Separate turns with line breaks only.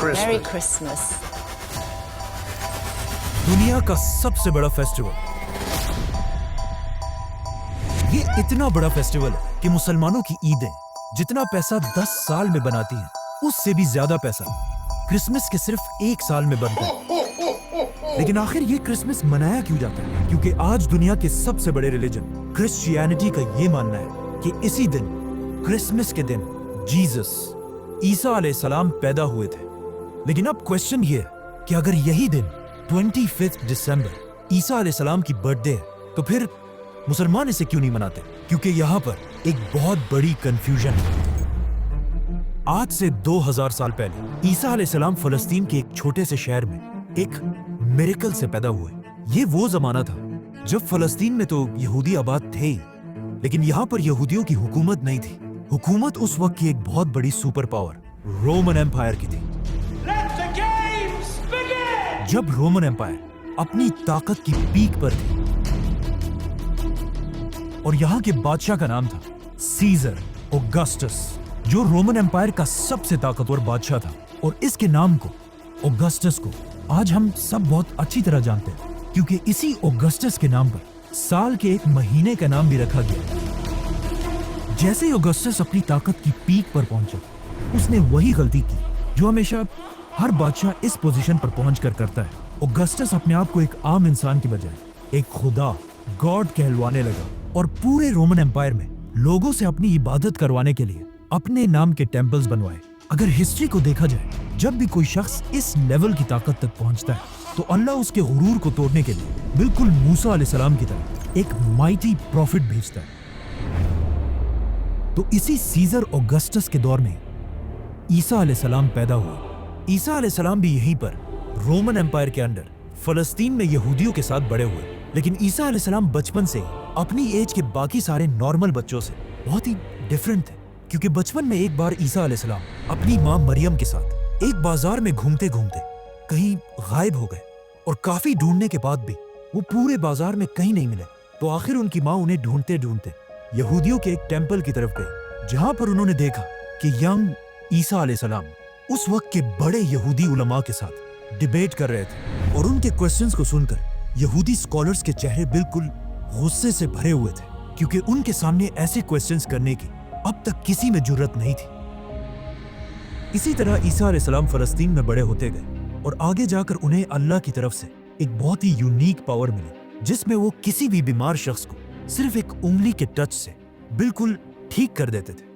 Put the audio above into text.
Merry Christmas.
दुनिया का सबसे बड़ा फेस्टिवल, ये इतना बड़ा फेस्टिवल है कि मुसलमानों की ईदें जितना पैसा 10 साल में बनाती हैं, उससे भी ज्यादा पैसा क्रिसमस के सिर्फ 1 साल में बनता है। लेकिन आखिर ये क्रिसमस मनाया क्यों जाता है? क्योंकि आज दुनिया के सबसे बड़े रिलीजन क्रिश्चियनिटी का ये मानना है कि इसी दिन, क्रिसमस के दिन, जीसस ईसा अलैहिस्सलाम पैदा हुए थे। लेकिन अब क्वेश्चन ये है कि अगर यही दिन 25 दिसंबर ईसा अलैहिस्सलाम की बर्थडे है, तो फिर मुसलमान इसे क्यों नहीं मनाते? क्योंकि यहाँ पर एक बहुत बड़ी कंफ्यूजन है। आज से 2000 साल पहले ईसा अलैहिस्सलाम फलस्तीन के एक छोटे से शहर में एक मिरेकल से पैदा हुए। ये वो जमाना था जब फलस्तीन में तो यहूदी आबाद थे ही, लेकिन यहाँ पर यहूदियों की हुकूमत नहीं थी। हुकूमत उस वक्त की एक बहुत बड़ी सुपर पावर रोमन एम्पायर की थी। जब रोमन एम्पायर अपनी ताकत की पीक पर थी और यहाँ के बादशाह का नाम था सीजर ऑगस्टस, जो रोमन एम्पायर का सबसे ताकतवर बादशाह था। और इसके नाम को, ऑगस्टस को, आज हम सब बहुत अच्छी तरह जानते हैं, क्योंकि इसी ऑगस्टस के नाम पर साल के एक महीने का नाम भी रखा गया। जैसे ही ऑगस्टस अपनी ताकत की पीक पर पहुंचा, उसने वही गलती की जो हमेशा हर बादशाह इस पोजीशन पर पहुंचकर करता है। ऑगस्टस अपने आप को एक आम इंसान की बजाय एक खुदा, गॉड कहलवाने लगा और पूरे रोमन एम्पायर में लोगों से अपनी इबादत करवाने के लिए अपने नाम के टेम्पल्स बनवाए। अगर हिस्ट्री को देखा जाए, जब भी कोई शख्स इस लेवल की ताकत तक पहुंचता है, तो अल्लाह उसके गुरूर को तोड़ने के लिए बिल्कुल मूसा अलैहिस्सलाम की तरह एक माइटी प्रॉफिट भेजता है। तो इसी सीजर ऑगस्टस के दौर में ईसा अलैहिस्सलाम पैदा हुए। ईसा अलैहिस्सलाम भी यहीं पर रोमन एम्पायर के अंडर फलस्तीन में यहूदियों के साथ बड़े हुए। लेकिन ईसा अलैहिस्सलाम बचपन से अपनी एज के बाकी सारे नॉर्मल बच्चों से बहुत ही डिफरेंट थे, क्योंकि बचपन में एक बार ईसा अलैहिस्सलाम अपनी माँ मरियम के साथ एक बाजार में घूमते घूमते कहीं गायब हो गए और काफी ढूंढने के बाद भी वो पूरे बाजार में कहीं नहीं मिले। तो आखिर उनकी माँ उन्हें ढूंढते ढूंढते यहूदियों के एक टेम्पल की तरफ गए, जहां पर उन्होंने देखा कि यंग ईसा अलैहिस्सलाम उस वक्त के बड़े यहूदी उलमा के साथ डिबेट कर रहे थे। और उनके क्वेश्चंस को सुनकर यहूदी स्कॉलर्स के चेहरे बिल्कुल गुस्से से भरे हुए थे, क्योंकि उनके सामने ऐसे क्वेश्चंस करने की अब तक किसी में जुर्रत नहीं थी। इसी तरह ईसा अलैहिस्सलाम फलस्तीन में बड़े होते गए और आगे जाकर उन्हें अल्लाह की तरफ से एक बहुत ही यूनिक पावर मिली, जिसमें वो किसी भी बीमार शख्स को सिर्फ एक उंगली के टच से बिल्कुल ठीक कर देते थे।